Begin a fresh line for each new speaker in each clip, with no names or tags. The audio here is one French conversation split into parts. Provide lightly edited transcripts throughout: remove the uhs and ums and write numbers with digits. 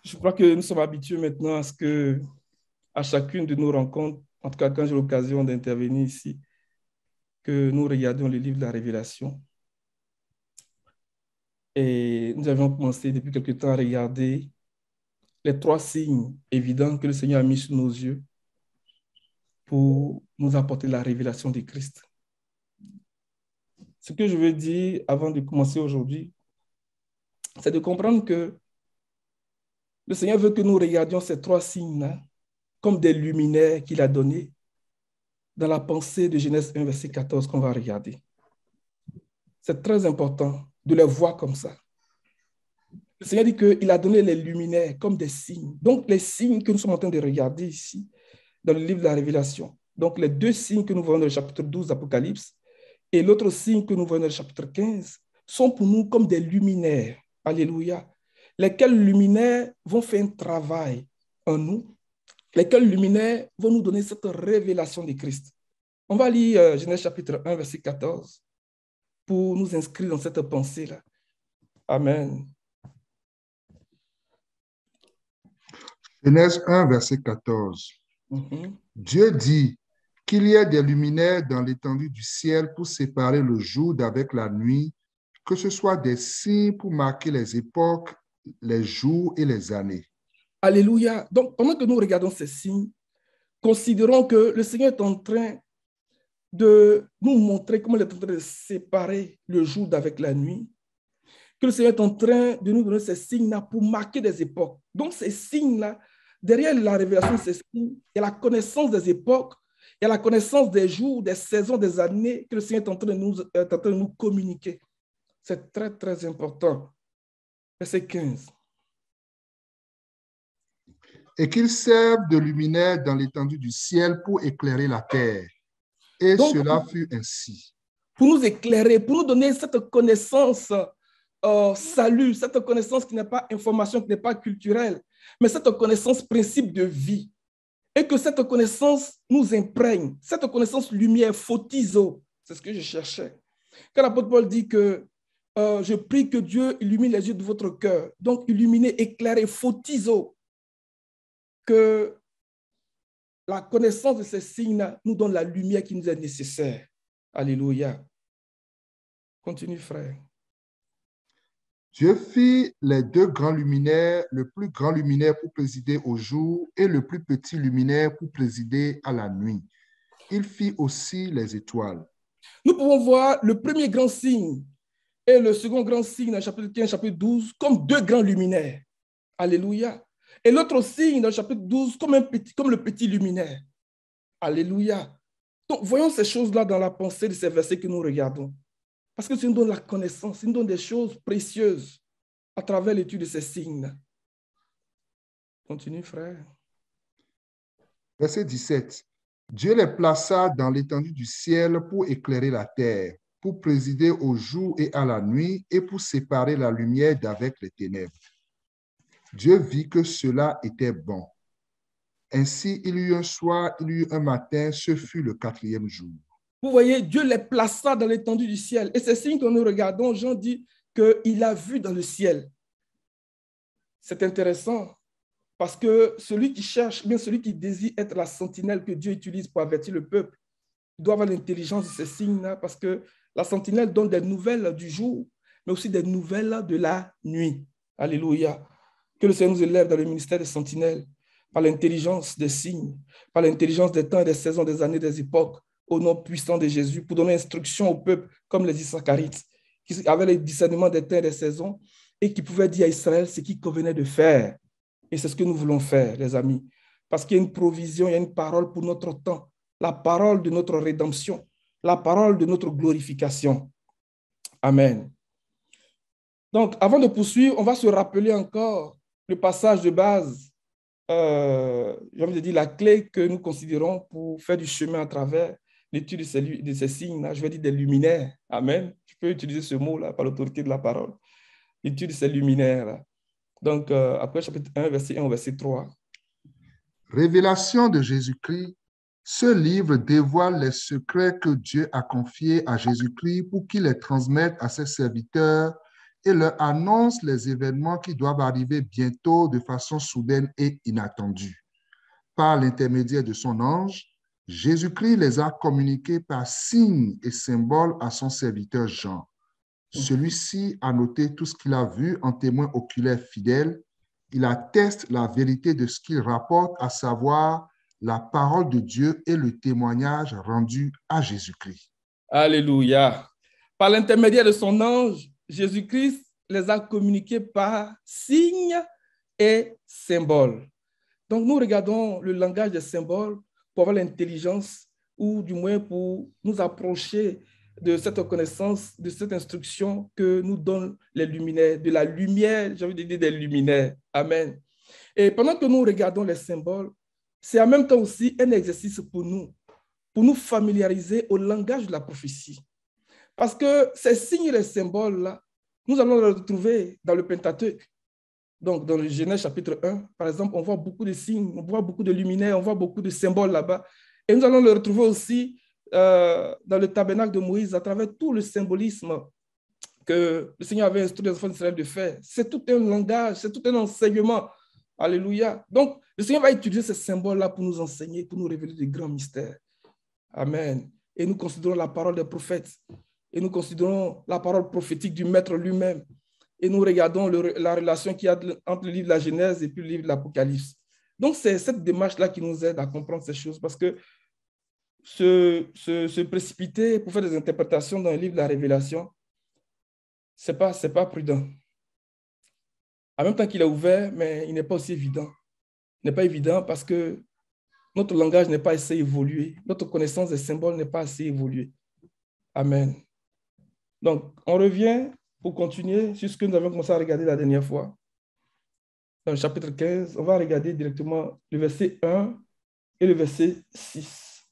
Je crois que nous sommes habitués maintenant à ce que, à chacune de nos rencontres, en tout cas quand j'ai l'occasion d'intervenir ici, que nous regardions le livre de la Révélation. Et nous avions commencé depuis quelque temps à regarder les trois signes évidents que le Seigneur a mis sur nos yeux pour nous apporter la révélation de Christ. Ce que je veux dire avant de commencer aujourd'hui, c'est de comprendre que le Seigneur veut que nous regardions ces trois signes-là comme des luminaires qu'il a donnés dans la pensée de Genèse 1, verset 14 qu'on va regarder. C'est très important de les voir comme ça. Le Seigneur dit qu'il a donné les luminaires comme des signes. Donc, les signes que nous sommes en train de regarder ici, dans le livre de la Révélation. Donc, les deux signes que nous voyons dans le chapitre 12 d'Apocalypse et l'autre signe que nous voyons dans le chapitre 15 sont pour nous comme des luminaires. Alléluia. Lesquels luminaires vont faire un travail en nous, lesquels luminaires vont nous donner cette révélation de Christ. On va lire Genèse chapitre 1, verset 14 pour nous inscrire dans cette pensée-là. Amen.
Genèse 1, verset 14. Dieu dit qu'il y ait des luminaires dans l'étendue du ciel pour séparer le jour d'avec la nuit, que ce soit des signes pour marquer les époques, les jours et les années.
Alléluia. Donc, pendant que nous regardons ces signes, considérons que le Seigneur est en train de nous montrer comment il est en train de séparer le jour d'avec la nuit, que le Seigneur est en train de nous donner ces signes-là pour marquer des époques. Donc, ces signes-là, derrière la révélation de ces signes, il y a la connaissance des époques, il y a la connaissance des jours, des saisons, des années que le Seigneur est en train de nous communiquer. C'est très, très important. Verset 15.
Et qu'ils servent de luminaire dans l'étendue du ciel pour éclairer la terre. Et donc, cela fut ainsi.
Pour nous éclairer, pour nous donner cette connaissance salut, cette connaissance qui n'est pas information, qui n'est pas culturelle, mais cette connaissance principe de vie. Et que cette connaissance nous imprègne, cette connaissance lumière, photizo, c'est ce que je cherchais. Quand l'apôtre Paul dit que je prie que Dieu illumine les yeux de votre cœur, donc illuminer, éclairer, photizo, que la connaissance de ces signes nous donne la lumière qui nous est nécessaire. Alléluia. Continue, frère.
Dieu fit les deux grands luminaires, le plus grand luminaire pour présider au jour et le plus petit luminaire pour présider à la nuit. Il fit aussi les étoiles.
Nous pouvons voir le premier grand signe et le second grand signe dans le chapitre 15, chapitre 12, comme deux grands luminaires. Alléluia. Et l'autre signe dans le chapitre 12 comme le petit luminaire. Alléluia. Donc, voyons ces choses-là dans la pensée de ces versets que nous regardons. Parce que ça nous donne la connaissance, ça nous donne des choses précieuses à travers l'étude de ces signes. Continue, frère.
Verset 17. Dieu les plaça dans l'étendue du ciel pour éclairer la terre, pour présider au jour et à la nuit et pour séparer la lumière d'avec les ténèbres. Dieu vit que cela était bon. Ainsi, il y eut un soir, il y eut un matin, ce fut le quatrième jour.
Vous voyez, Dieu les plaça dans l'étendue du ciel. Et ces signes que nous regardons, Jean dit qu'il a vu dans le ciel. C'est intéressant parce que celui qui cherche, bien celui qui désire être la sentinelle que Dieu utilise pour avertir le peuple, il doit avoir l'intelligence de ces signes-là parce que la sentinelle donne des nouvelles du jour, mais aussi des nouvelles de la nuit. Alléluia. Que le Seigneur nous élève dans le ministère des sentinelles par l'intelligence des signes, par l'intelligence des temps et des saisons, des années, des époques, au nom puissant de Jésus, pour donner instruction au peuple, comme les Issacharites, qui avaient le discernement des temps et des saisons, et qui pouvaient dire à Israël ce qu'il convenait de faire. Et c'est ce que nous voulons faire, les amis. Parce qu'il y a une provision, il y a une parole pour notre temps, la parole de notre rédemption, la parole de notre glorification. Amen. Donc, avant de poursuivre, on va se rappeler encore le passage de base, j'ai envie de dire la clé que nous considérons pour faire du chemin à travers l'étude de ces signes-là, je vais dire des luminaires. Amen. Je peux utiliser ce mot-là par l'autorité de la parole. L'étude de ces luminaires-là. Donc, après chapitre 1, verset 1 au verset 3.
Révélation de Jésus-Christ. Ce livre dévoile les secrets que Dieu a confiés à Jésus-Christ pour qu'il les transmette à ses serviteurs et leur annonce les événements qui doivent arriver bientôt de façon soudaine et inattendue. Par l'intermédiaire de son ange, Jésus-Christ les a communiqués par signes et symboles à son serviteur Jean. Celui-ci a noté tout ce qu'il a vu en témoin oculaire fidèle. Il atteste la vérité de ce qu'il rapporte, à savoir la parole de Dieu et le témoignage rendu à Jésus-Christ.
Alléluia. Par l'intermédiaire de son ange, Jésus-Christ les a communiqués par signes et symboles. Donc, nous regardons le langage des symboles pour avoir l'intelligence ou du moins pour nous approcher de cette connaissance, de cette instruction que nous donnent les luminaires, de la lumière, j'ai envie de dire des luminaires. Amen. Et pendant que nous regardons les symboles, c'est en même temps aussi un exercice pour nous familiariser au langage de la prophétie. Parce que ces signes et les symboles-là, nous allons les retrouver dans le Pentateuque. Donc, dans le Genèse chapitre 1, par exemple, on voit beaucoup de signes, on voit beaucoup de luminaires, on voit beaucoup de symboles là-bas. Et nous allons le retrouver aussi dans le tabernacle de Moïse, à travers tout le symbolisme que le Seigneur avait instruit les enfants d'Israël de faire. C'est tout un langage, c'est tout un enseignement. Alléluia. Donc, le Seigneur va utiliser ces symboles-là pour nous enseigner, pour nous révéler de grands mystères. Amen. Et nous considérons la parole des prophètes. Et nous considérons la parole prophétique du Maître lui-même. Et nous regardons la relation qu'il y a entre le livre de la Genèse et puis le livre de l'Apocalypse. Donc, c'est cette démarche-là qui nous aide à comprendre ces choses, parce que se précipiter pour faire des interprétations dans le livre de la Révélation, ce n'est pas prudent. En même temps qu'il est ouvert, mais il n'est pas aussi évident. Il n'est pas évident parce que notre langage n'est pas assez évolué. Notre connaissance des symboles n'est pas assez évoluée. Amen. Donc, on revient pour continuer sur ce que nous avons commencé à regarder la dernière fois. Dans le chapitre 15, on va regarder directement le verset 1 et le verset 6.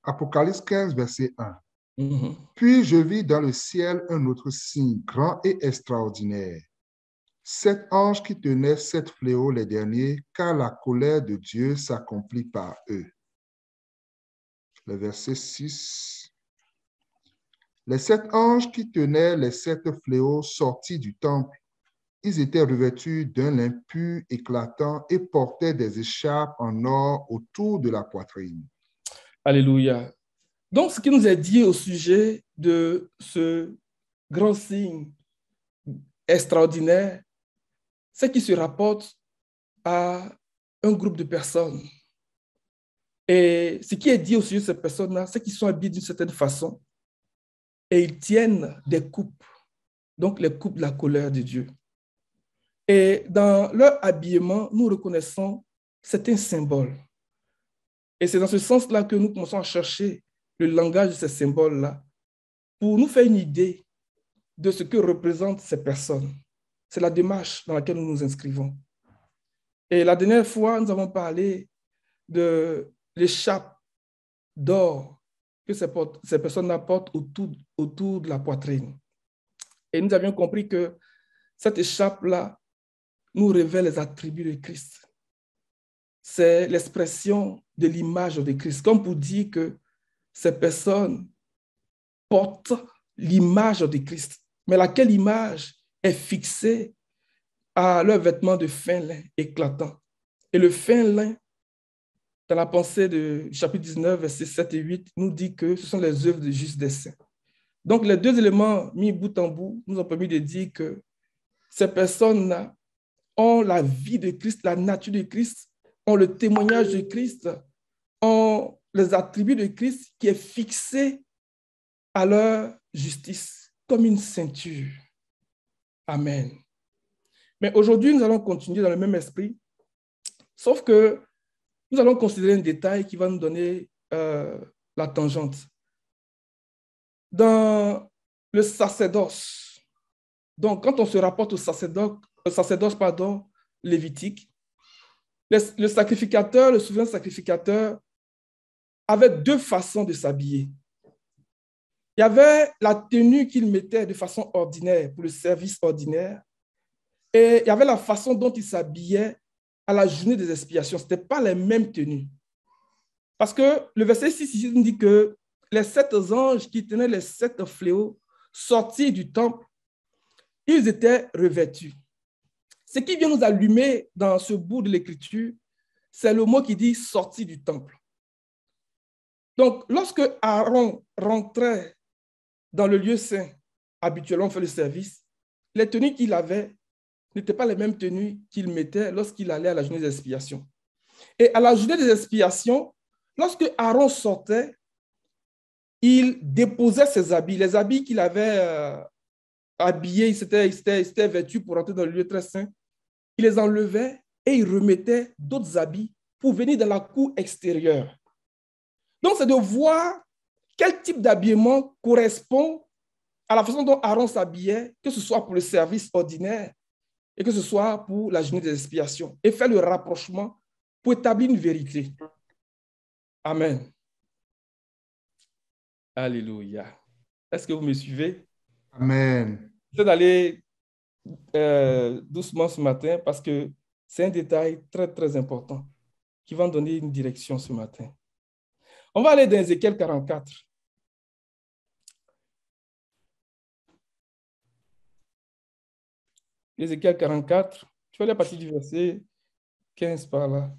Apocalypse 15, verset 1. Puis je vis dans le ciel un autre signe grand et extraordinaire. 7 anges qui tenaient 7 fléaux les derniers, car la colère de Dieu s'accomplit par eux. Le verset 6. Les 7 anges qui tenaient les 7 fléaux sortis du temple, ils étaient revêtus d'un lin pur éclatant et portaient des écharpes en or autour de la poitrine.
Alléluia. Donc, ce qui nous est dit au sujet de ce grand signe extraordinaire, c'est qu'il se rapporte à un groupe de personnes. Et ce qui est dit au sujet de ces personnes-là, c'est qu'ils sont habillés d'une certaine façon et ils tiennent des coupes, donc les coupes de la colère de Dieu. Et dans leur habillement, nous reconnaissons certains symboles. Et c'est dans ce sens-là que nous commençons à chercher le langage de ces symboles-là pour nous faire une idée de ce que représentent ces personnes. C'est la démarche dans laquelle nous nous inscrivons. Et la dernière fois, nous avons parlé de l'écharpe d'or que ces personnes apportent autour de la poitrine. Et nous avions compris que cette écharpe-là nous révèle les attributs de Christ. C'est l'expression de l'image de Christ, comme pour dire que ces personnes portent l'image de Christ, mais laquelle image est fixée à leur vêtement de fin lin éclatant. Et le fin lin, dans la pensée du chapitre 19, versets 7 et 8, nous dit que ce sont les œuvres de juste des saints. Donc, les deux éléments mis bout en bout nous ont permis de dire que ces personnes-là ont la vie de Christ, la nature de Christ, ont le témoignage de Christ, ont les attributs de Christ qui est fixé à leur justice, comme une ceinture. Amen. Mais aujourd'hui, nous allons continuer dans le même esprit, sauf que nous allons considérer un détail qui va nous donner la tangente. Dans le sacerdoce, donc quand on se rapporte au sacerdoce lévitique, le sacrificateur, le souverain sacrificateur, avait deux façons de s'habiller. Il y avait la tenue qu'il mettait de façon ordinaire pour le service ordinaire et il y avait la façon dont il s'habillait à la journée des expiations. Ce n'étaient pas les mêmes tenues. Parce que le verset 6 ici nous dit que les 7 anges qui tenaient les 7 fléaux sortirent du temple, ils étaient revêtus. Ce qui vient nous allumer dans ce bout de l'Écriture, c'est le mot qui dit « sortir du temple ». Donc, lorsque Aaron rentrait dans le lieu saint, habituellement fait le service, les tenues qu'il avait n'étaient pas les mêmes tenues qu'il mettait lorsqu'il allait à la journée des expiations. Et à la journée des expiations, lorsque Aaron sortait, il déposait ses habits. Les habits qu'il avait habillés, il s'était vêtu pour entrer dans le lieu très saint. Il les enlevait et il remettait d'autres habits pour venir dans la cour extérieure. Donc, c'est de voir quel type d'habillement correspond à la façon dont Aaron s'habillait, que ce soit pour le service ordinaire et que ce soit pour la journée des expiations, et faire le rapprochement pour établir une vérité. Amen. Alléluia. Est-ce que vous me suivez?
Amen.
J'essaie d'aller doucement ce matin parce que c'est un détail très, très important qui va nous donner une direction ce matin. On va aller dans Ézéchiel 44. Ézéchiel 44, tu vas aller à partir du verset 15 par là.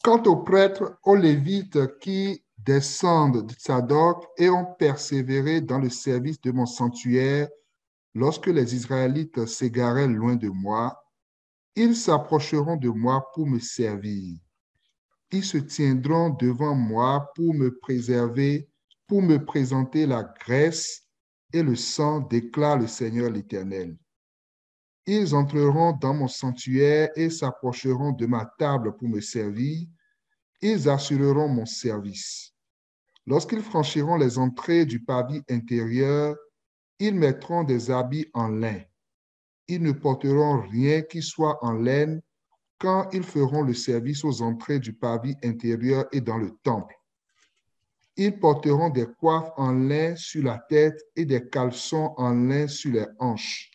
Quant aux prêtres, aux Lévites qui descendent de Tsadok et ont persévéré dans le service de mon sanctuaire, lorsque les Israélites s'égaraient loin de moi, ils s'approcheront de moi pour me servir. Ils se tiendront devant moi pour me préserver, pour me présenter la graisse et le sang, déclare le Seigneur l'Éternel. Ils entreront dans mon sanctuaire et s'approcheront de ma table pour me servir. Ils assureront mon service. Lorsqu'ils franchiront les entrées du pavis intérieur, ils mettront des habits en lin. Ils ne porteront rien qui soit en laine quand ils feront le service aux entrées du pavis intérieur et dans le temple. Ils porteront des coiffes en lin sur la tête et des caleçons en lin sur les hanches.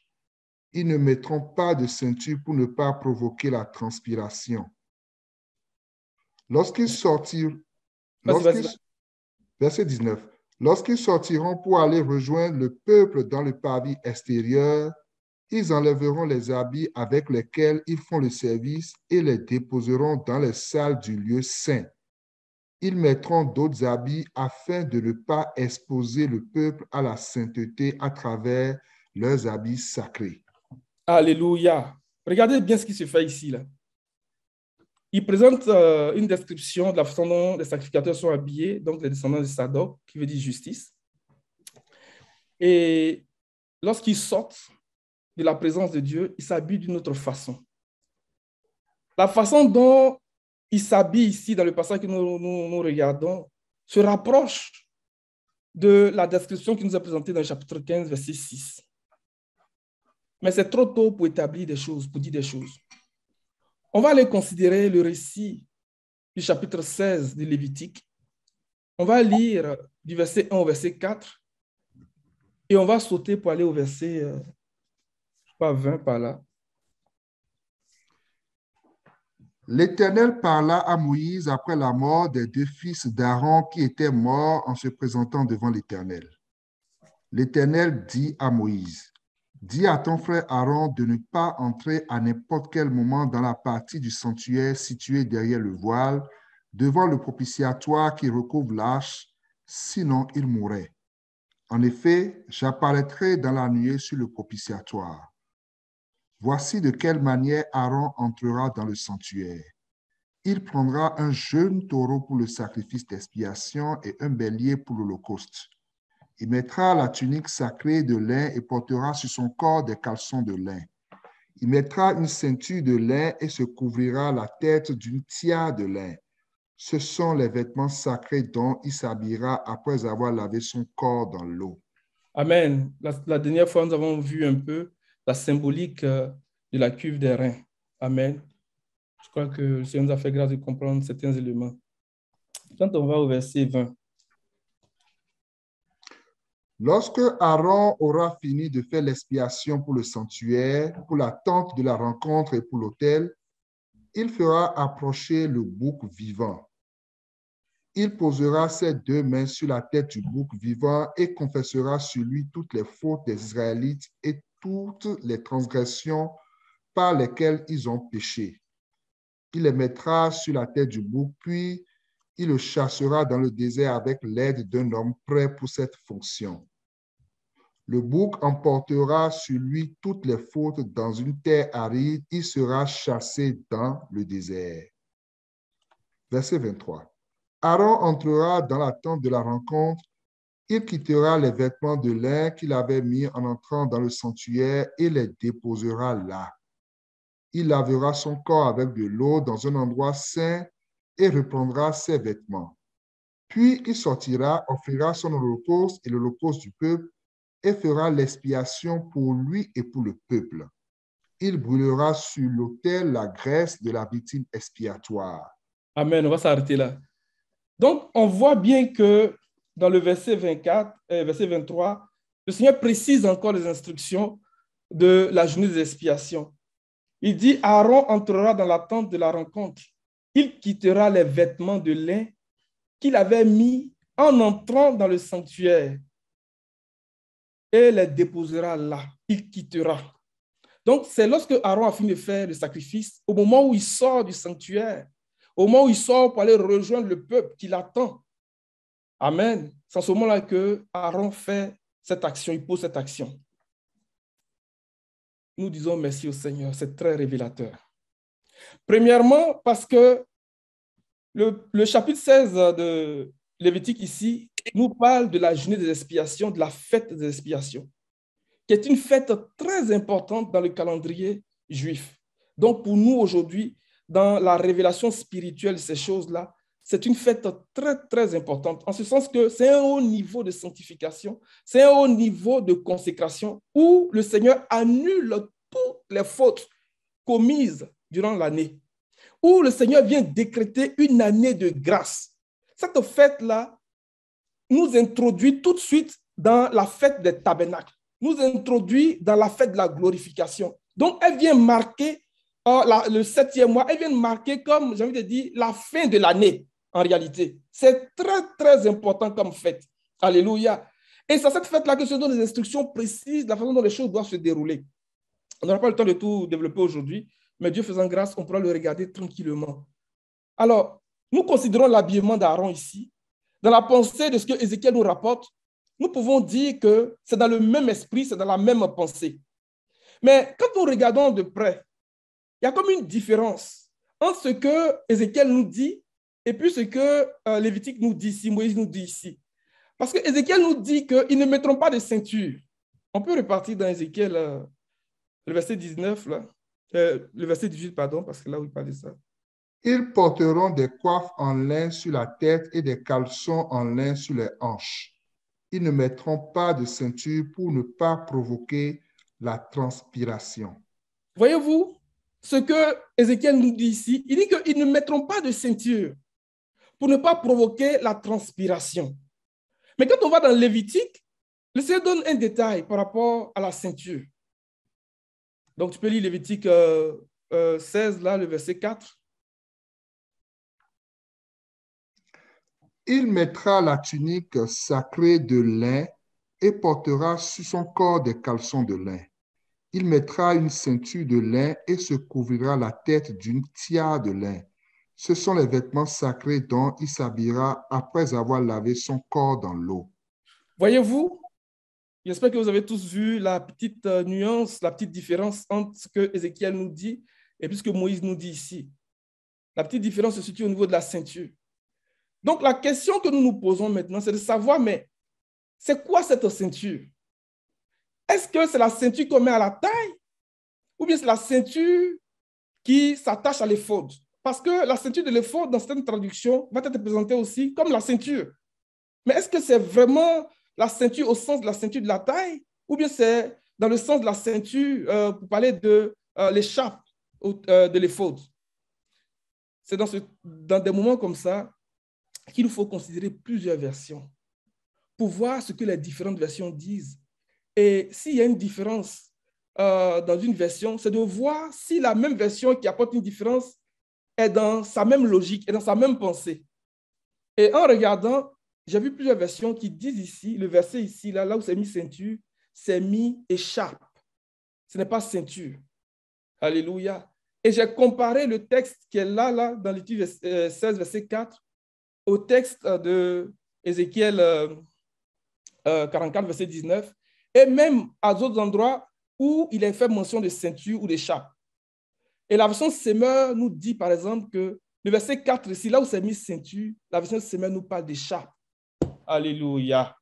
Ils ne mettront pas de ceinture pour ne pas provoquer la transpiration. Lorsqu'ils sortiront, verset 19, lorsqu'ils sortiront pour aller rejoindre le peuple dans le pavis extérieur, ils enlèveront les habits avec lesquels ils font le service et les déposeront dans les salles du lieu saint. Ils mettront d'autres habits afin de ne pas exposer le peuple à la sainteté à travers leurs habits sacrés.
Alléluia. Regardez bien ce qui se fait ici, là. Il présente une description de la façon dont les sacrificateurs sont habillés, donc les descendants de Sadok, qui veut dire justice. Et lorsqu'ils sortent de la présence de Dieu, ils s'habillent d'une autre façon. La façon dont ils s'habillent ici, dans le passage que nous regardons, se rapproche de la description qui nous est présentée dans le chapitre 15, verset 6. Mais c'est trop tôt pour établir des choses, pour dire des choses. On va aller considérer le récit du chapitre 16 de Lévitique. On va lire du verset 1 au verset 4 et on va sauter pour aller au verset 20 par là.
L'Éternel parla à Moïse après la mort des deux fils d'Aaron qui étaient morts en se présentant devant l'Éternel. L'Éternel dit à Moïse, « Dis à ton frère Aaron de ne pas entrer à n'importe quel moment dans la partie du sanctuaire située derrière le voile, devant le propitiatoire qui recouvre l'arche, sinon il mourrait. En effet, j'apparaîtrai dans la nuée sur le propitiatoire. Voici de quelle manière Aaron entrera dans le sanctuaire. Il prendra un jeune taureau pour le sacrifice d'expiation et un bélier pour l'holocauste. Il mettra la tunique sacrée de lin et portera sur son corps des caleçons de lin. Il mettra une ceinture de lin et se couvrira la tête d'une tiare de lin. Ce sont les vêtements sacrés dont il s'habillera après avoir lavé son corps dans l'eau. »
Amen. La dernière fois, nous avons vu un peu la symbolique de la cuve des reins. Amen. Je crois que le Seigneur nous a fait grâce de comprendre certains éléments. Quand on va au verset 20.
Lorsque Aaron aura fini de faire l'expiation pour le sanctuaire, pour la tente de la rencontre et pour l'autel, il fera approcher le bouc vivant. Il posera ses 2 mains sur la tête du bouc vivant et confessera sur lui toutes les fautes des Israélites et toutes les transgressions par lesquelles ils ont péché. Il les mettra sur la tête du bouc, puis il le chassera dans le désert avec l'aide d'un homme prêt pour cette fonction. Le bouc emportera sur lui toutes les fautes dans une terre aride. Il sera chassé dans le désert. Verset 23. Aaron entrera dans la tente de la rencontre. Il quittera les vêtements de lin qu'il avait mis en entrant dans le sanctuaire et les déposera là. Il lavera son corps avec de l'eau dans un endroit saint et reprendra ses vêtements. Puis il sortira, offrira son holocauste et l'holocauste du peuple et fera l'expiation pour lui et pour le peuple. Il brûlera sur l'autel la graisse de la victime expiatoire.
Amen, on va s'arrêter là. Donc, on voit bien que dans le verset 24, verset 23, le Seigneur précise encore les instructions de la journée des expiations. Il dit, Aaron entrera dans la tente de la rencontre. Il quittera les vêtements de lin qu'il avait mis en entrant dans le sanctuaire et les déposera là. Il quittera. Donc, c'est lorsque Aaron a fini de faire le sacrifice, au moment où il sort du sanctuaire, au moment où il sort pour aller rejoindre le peuple qui l'attend. Amen. C'est à ce moment-là que Aaron fait cette action, il pose cette action. Nous disons merci au Seigneur, c'est très révélateur. Premièrement, parce que le chapitre 16 de Lévitique ici nous parle de la journée des expiations, de la fête des expiations, qui est une fête très importante dans le calendrier juif. Donc pour nous aujourd'hui, dans la révélation spirituelle de ces choses-là, c'est une fête très, très importante, en ce sens que c'est un haut niveau de sanctification, c'est un haut niveau de consécration où le Seigneur annule toutes les fautes commises durant l'année, où le Seigneur vient décréter une année de grâce. Cette fête-là nous introduit tout de suite dans la fête des tabernacles, nous introduit dans la fête de la glorification. Donc, elle vient marquer le 7e mois, elle vient marquer, comme j'ai envie de dire, la fin de l'année, en réalité. C'est très, très important comme fête. Alléluia. Et c'est cette fête-là que se donne des instructions précises de la façon dont les choses doivent se dérouler. On n'aura pas le temps de tout développer aujourd'hui, mais Dieu faisant grâce, on pourra le regarder tranquillement. Alors, nous considérons l'habillement d'Aaron ici. Dans la pensée de ce que Ézéchiel nous rapporte, nous pouvons dire que c'est dans le même esprit, c'est dans la même pensée. Mais quand nous regardons de près, il y a comme une différence entre ce que Ézéchiel nous dit et puis ce que Lévitique nous dit ici, Moïse nous dit ici. Parce que Ézéchiel nous dit qu'ils ne mettront pas de ceinture. On peut repartir dans Ézéchiel, le verset 19, là, le verset 18, pardon, parce que là où il parle de ça.
Ils porteront des coiffes en lin sur la tête et des caleçons en lin sur les hanches. Ils ne mettront pas de ceinture pour ne pas provoquer la transpiration.
Voyez-vous ce que Ézéchiel nous dit ici? Il dit qu'ils ne mettront pas de ceinture pour ne pas provoquer la transpiration. Mais quand on va dans Lévitique, le Seigneur donne un détail par rapport à la ceinture. Donc, tu peux lire Lévitique 16, là, le verset 4.
Il mettra la tunique sacrée de lin et portera sur son corps des caleçons de lin. Il mettra une ceinture de lin et se couvrira la tête d'une tiare de lin. Ce sont les vêtements sacrés dont il s'habillera après avoir lavé son corps dans l'eau.
Voyez-vous, j'espère que vous avez tous vu la petite nuance, la petite différence entre ce que Ézéchiel nous dit et puis ce que Moïse nous dit ici. La petite différence se situe au niveau de la ceinture. Donc, la question que nous nous posons maintenant, c'est de savoir, mais c'est quoi cette ceinture? Est-ce que c'est la ceinture qu'on met à la taille ou bien c'est la ceinture qui s'attache à l'éphod? Parce que la ceinture de l'éphod, dans certaines traductions, va être présentée aussi comme la ceinture. Mais est-ce que c'est vraiment la ceinture au sens de la ceinture de la taille ou bien c'est dans le sens de la ceinture pour parler de l'écharpe de l'éphod? C'est dans des moments comme ça qu'il faut considérer plusieurs versions pour voir ce que les différentes versions disent. Et s'il y a une différence dans une version, c'est de voir si la même version qui apporte une différence est dans sa même logique, est dans sa même pensée. Et en regardant, j'ai vu plusieurs versions qui disent ici, le verset ici, là où c'est mis ceinture, c'est mis écharpe. Ce n'est pas ceinture. Alléluia. Et j'ai comparé le texte qui est là dans l'Étude 16, verset 4, au texte de Ézéchiel 44, verset 19, et même à d'autres endroits où il est fait mention de ceinture ou d'écharpe. Et la version Semeur nous dit, par exemple, que le verset 4, ici, là où c'est mis ceinture, la version Semeur nous parle d'écharpe. Alléluia.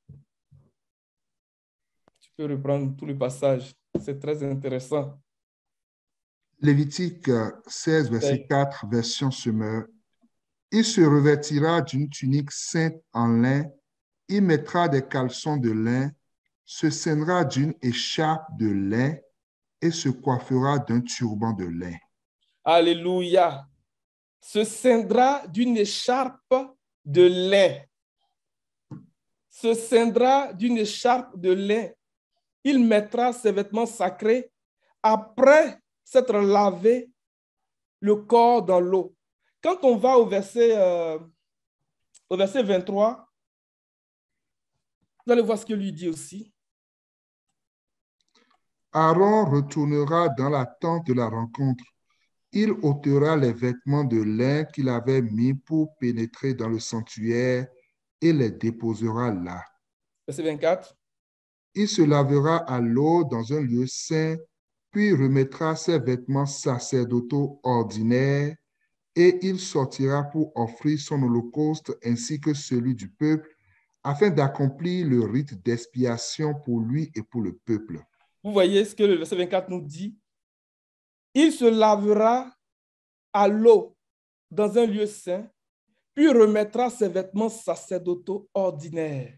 Tu peux reprendre tout le passage. C'est très intéressant.
Lévitique 16, verset 4, version Semeur. Il se revêtira d'une tunique sainte en lin, il mettra des caleçons de lin, se ceinera d'une écharpe de lin et se coiffera d'un turban de lin.
Alléluia. Se ceindra d'une écharpe de lin. Se ceindra d'une écharpe de lin. Il mettra ses vêtements sacrés après s'être lavé le corps dans l'eau. Quand on va au verset 23, vous allez voir ce que lui dit aussi.
Aaron retournera dans la tente de la rencontre. Il ôtera les vêtements de lin qu'il avait mis pour pénétrer dans le sanctuaire et les déposera là.
Verset 24.
Il se lavera à l'eau dans un lieu saint, puis remettra ses vêtements sacerdotaux ordinaires et il sortira pour offrir son holocauste ainsi que celui du peuple, afin d'accomplir le rite d'expiation pour lui et pour le peuple.
Vous voyez ce que le verset 24 nous dit? Il se lavera à l'eau dans un lieu saint, puis remettra ses vêtements sacerdotaux ordinaires.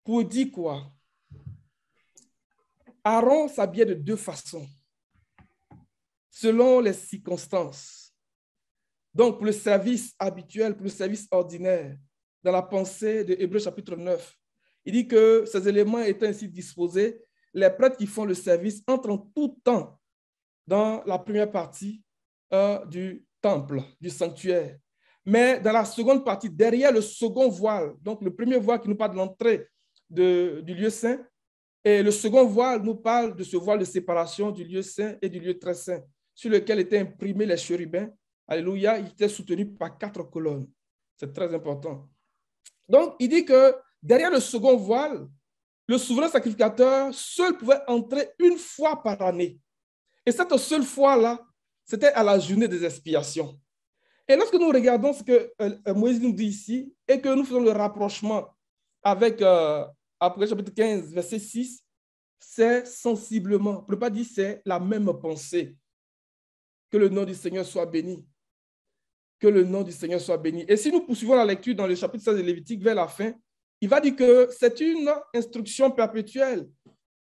Pour dire quoi? Aaron s'habillait de deux façons, selon les circonstances. Donc, pour le service habituel, pour le service ordinaire, dans la pensée de Hébreux chapitre 9, il dit que ces éléments étant ainsi disposés, les prêtres qui font le service entrent en tout temps dans la première partie du temple, du sanctuaire. Mais dans la seconde partie, derrière le second voile, donc le premier voile qui nous parle de l'entrée du lieu saint, et le second voile nous parle de ce voile de séparation du lieu saint et du lieu très saint, sur lequel étaient imprimés les chérubins. Alléluia, il était soutenu par 4 colonnes. C'est très important. Donc, il dit que derrière le second voile, le souverain sacrificateur seul pouvait entrer une fois par année. Et cette seule fois-là, c'était à la journée des expiations. Et lorsque nous regardons ce que Moïse nous dit ici, et que nous faisons le rapprochement avec Apocalypse chapitre 15, verset 6, c'est sensiblement, pour ne pas dire c'est la même pensée. Que le nom du Seigneur soit béni. Que le nom du Seigneur soit béni. Et si nous poursuivons la lecture dans le chapitre 16 de Lévitique vers la fin, il va dire que c'est une instruction perpétuelle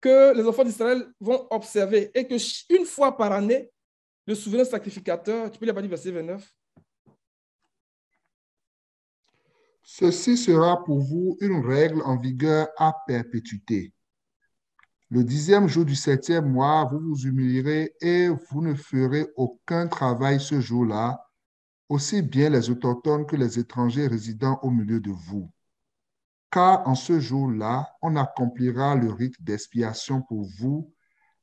que les enfants d'Israël vont observer et qu'une fois par année, le souverain sacrificateur, tu peux lire à partir du verset 29.
Ceci sera pour vous une règle en vigueur à perpétuité. Le 10e jour du 7e mois, vous vous humilierez et vous ne ferez aucun travail ce jour-là, aussi bien les autochtones que les étrangers résidant au milieu de vous. Car en ce jour-là, on accomplira le rite d'expiation pour vous,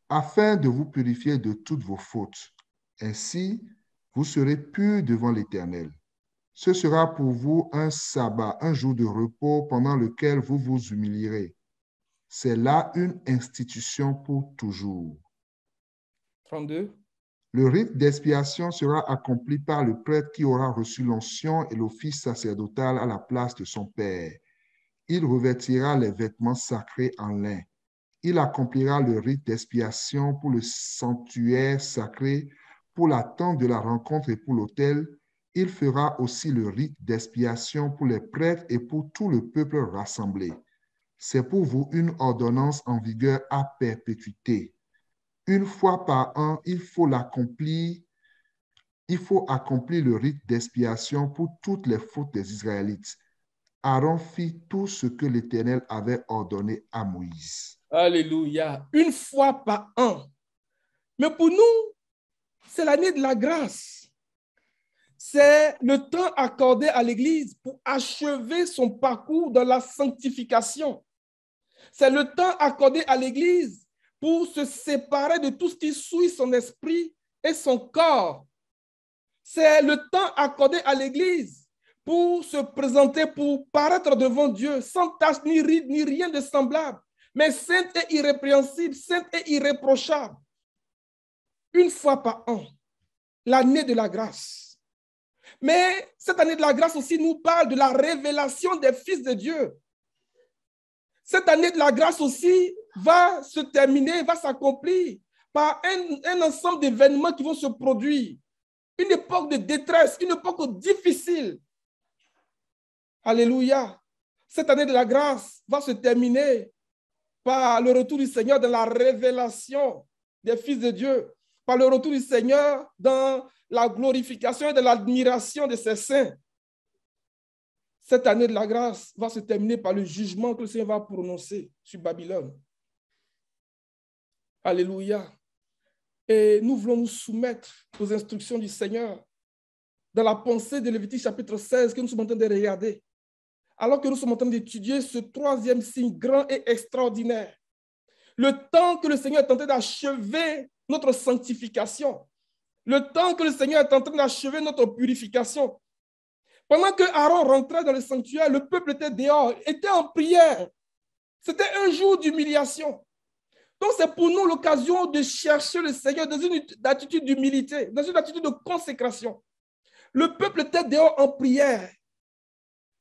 afin de vous purifier de toutes vos fautes. Ainsi, vous serez purs devant l'Éternel. Ce sera pour vous un sabbat, un jour de repos pendant lequel vous vous humilierez. C'est là une institution pour toujours.
32.
Le rite d'expiation sera accompli par le prêtre qui aura reçu l'onction et l'office sacerdotal à la place de son père. Il revêtira les vêtements sacrés en lin. Il accomplira le rite d'expiation pour le sanctuaire sacré, pour la tente de la rencontre et pour l'autel. Il fera aussi le rite d'expiation pour les prêtres et pour tout le peuple rassemblé. C'est pour vous une ordonnance en vigueur à perpétuité. Une fois par an, il faut accomplir le rite d'expiation pour toutes les fautes des Israélites. Aaron fit tout ce que l'Éternel avait ordonné à Moïse.
Alléluia. Une fois par an. Mais pour nous, c'est l'année de la grâce. C'est le temps accordé à l'Église pour achever son parcours dans la sanctification. C'est le temps accordé à l'Église pour se séparer de tout ce qui souille son esprit et son corps. C'est le temps accordé à l'Église pour se présenter, pour paraître devant Dieu, sans tache ni ride, ni rien de semblable, mais sainte et irrépréhensible, sainte et irréprochable. Une fois par an, l'année de la grâce. Mais cette année de la grâce aussi nous parle de la révélation des fils de Dieu. Cette année de la grâce aussi va se terminer, va s'accomplir par un ensemble d'événements qui vont se produire. Une époque de détresse, une époque difficile. Alléluia. Cette année de la grâce va se terminer par le retour du Seigneur dans la révélation des fils de Dieu, par le retour du Seigneur dans la glorification et de l'admiration de ses saints. Cette année de la grâce va se terminer par le jugement que le Seigneur va prononcer sur Babylone. Alléluia. Et nous voulons nous soumettre aux instructions du Seigneur dans la pensée de Lévitique chapitre 16 que nous sommes en train de regarder. Alors que nous sommes en train d'étudier ce troisième signe grand et extraordinaire. Le temps que le Seigneur est en train d'achever notre sanctification. Le temps que le Seigneur est en train d'achever notre purification. Pendant que Aaron rentrait dans le sanctuaire, le peuple était dehors, était en prière. C'était un jour d'humiliation. Donc, c'est pour nous l'occasion de chercher le Seigneur dans une attitude d'humilité, dans une attitude de consécration. Le peuple était dehors en prière.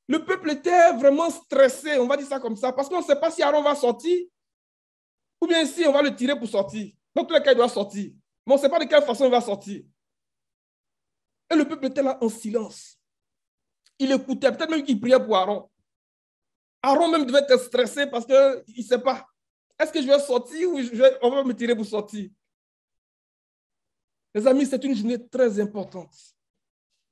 Le peuple était vraiment stressé, on va dire ça comme ça, parce qu'on ne sait pas si Aaron va sortir ou bien si on va le tirer pour sortir. Dans tous les cas, il doit sortir. Mais on ne sait pas de quelle façon il va sortir. Et le peuple était là en silence. Il écoutait, peut-être même qu'il priait pour Aaron. Aaron même devait être stressé parce qu'il ne sait pas. Est-ce que je vais sortir ou on va me tirer pour sortir? Les amis, c'est une journée très importante.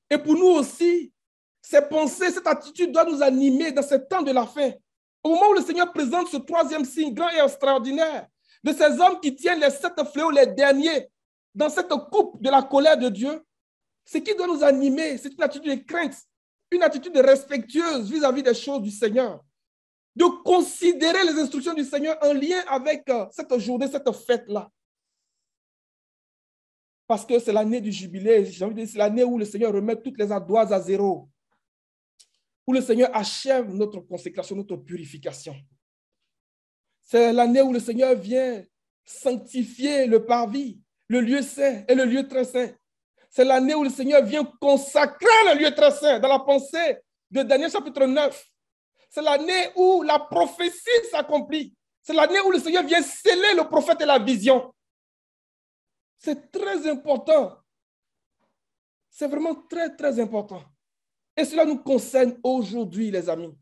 Et pour nous aussi, ces pensées, cette attitude doit nous animer dans ce temps de la fin. Au moment où le Seigneur présente ce troisième signe grand et extraordinaire de ces hommes qui tiennent les 7 fléaux, les derniers, dans cette coupe de la colère de Dieu, ce qui doit nous animer, c'est une attitude de crainte, une attitude respectueuse vis-à-vis des choses du Seigneur, de considérer les instructions du Seigneur en lien avec cette journée, cette fête-là. Parce que c'est l'année du jubilé, j'ai envie de dire, c'est l'année où le Seigneur remet toutes les ardoises à zéro, où le Seigneur achève notre consécration, notre purification. C'est l'année où le Seigneur vient sanctifier le parvis, le lieu saint et le lieu très saint. C'est l'année où le Seigneur vient consacrer le lieu très saint dans la pensée de Daniel chapitre 9. C'est l'année où la prophétie s'accomplit. C'est l'année où le Seigneur vient sceller le prophète et la vision. C'est très important. C'est vraiment très, très important. Et cela nous concerne aujourd'hui, les amis.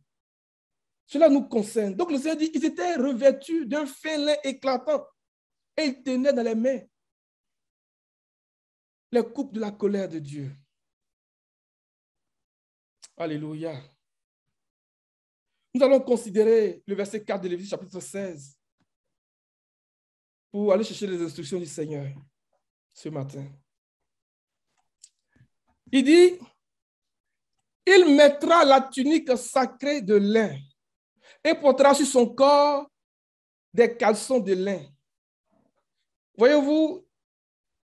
Cela nous concerne. Donc le Seigneur dit, ils étaient revêtus d'un fin lin éclatant et ils tenaient dans les mains les coupes de la colère de Dieu. Alléluia. Nous allons considérer le verset 4 de Lévitique chapitre 16 pour aller chercher les instructions du Seigneur ce matin. Il dit, il mettra la tunique sacrée de lin et portera sur son corps des caleçons de lin. Voyez-vous,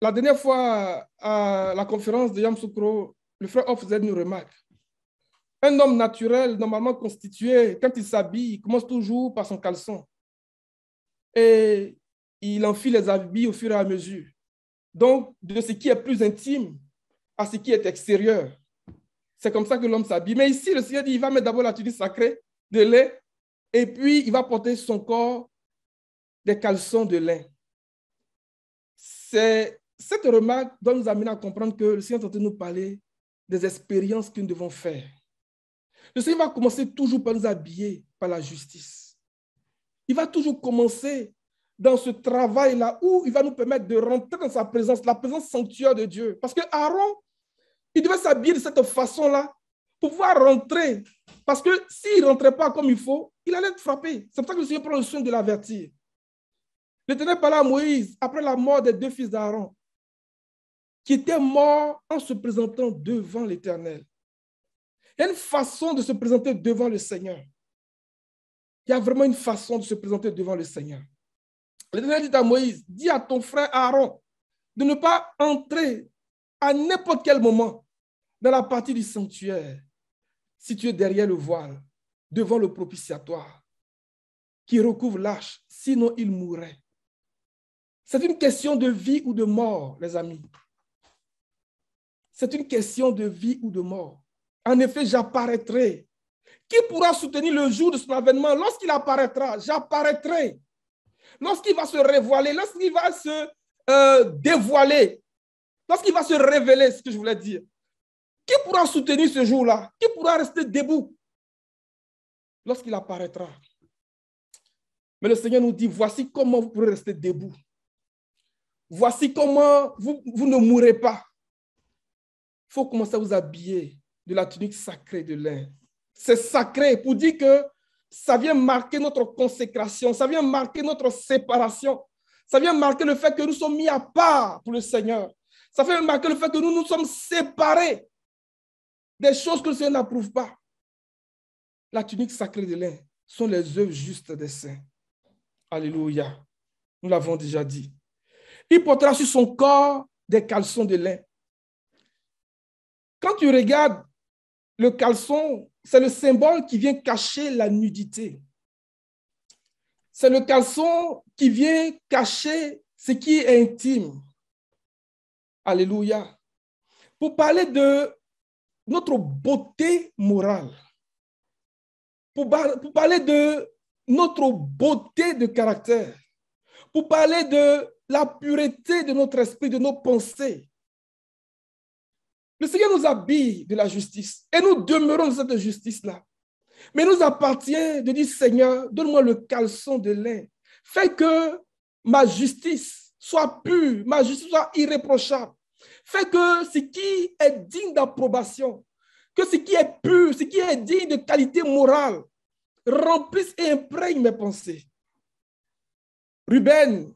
la dernière fois à la conférence de Yom Soukro, le frère Off faisait une remarque. Un homme naturel, normalement constitué, quand il s'habille, il commence toujours par son caleçon. Et il enfile les habits au fur et à mesure. Donc, de ce qui est plus intime à ce qui est extérieur. C'est comme ça que l'homme s'habille. Mais ici, le Seigneur dit, il va mettre d'abord la tunique sacrée de lin, et puis il va porter sur son corps des caleçons de lin. Cette remarque doit nous amener à comprendre que le Seigneur est en train de nous parler des expériences que nous devons faire. Le Seigneur va commencer toujours par nous habiller par la justice. Il va toujours commencer dans ce travail-là où il va nous permettre de rentrer dans sa présence, la présence sanctuaire de Dieu. Parce que Aaron, il devait s'habiller de cette façon-là pour pouvoir rentrer. Parce que s'il ne rentrait pas comme il faut, il allait être frappé. C'est pour ça que le Seigneur prend le soin de l'avertir. L'Éternel parlait à Moïse après la mort des 2 fils d'Aaron, qui était mort en se présentant devant l'Éternel. Il y a une façon de se présenter devant le Seigneur. Il y a vraiment une façon de se présenter devant le Seigneur. L'Éternel dit à Moïse, dis à ton frère Aaron de ne pas entrer à n'importe quel moment dans la partie du sanctuaire situé derrière le voile, devant le propitiatoire, qui recouvre l'arche, sinon il mourrait. C'est une question de vie ou de mort, les amis. C'est une question de vie ou de mort. En effet, j'apparaîtrai. Qui pourra soutenir le jour de son avènement? Lorsqu'il apparaîtra, j'apparaîtrai. Lorsqu'il va se révéler, lorsqu'il va se dévoiler, lorsqu'il va se révéler, ce que je voulais dire. Qui pourra soutenir ce jour-là? Qui pourra rester debout lorsqu'il apparaîtra? Mais le Seigneur nous dit, voici comment vous pourrez rester debout. Voici comment vous ne mourrez pas. Il faut commencer à vous habiller de la tunique sacrée de lin. C'est sacré pour dire que ça vient marquer notre consécration, ça vient marquer notre séparation, ça vient marquer le fait que nous sommes mis à part pour le Seigneur. Ça vient marquer le fait que nous nous sommes séparés des choses que le Seigneur n'approuve pas. La tunique sacrée de lin sont les œuvres justes des saints. Alléluia. Nous l'avons déjà dit. Il portera sur son corps des caleçons de lin. Quand tu regardes le caleçon, c'est le symbole qui vient cacher la nudité. C'est le caleçon qui vient cacher ce qui est intime. Alléluia. Pour parler de notre beauté morale, pour parler de notre beauté de caractère, pour parler de la pureté de notre esprit, de nos pensées. Le Seigneur nous habille de la justice et nous demeurons dans cette justice-là. Mais il nous appartient de dire, Seigneur, donne-moi le caleçon de lin. Fais que ma justice soit pure, ma justice soit irréprochable. Fais que ce qui est digne d'approbation, que ce qui est pur, ce qui est digne de qualité morale, remplisse et imprègne mes pensées. Ruben,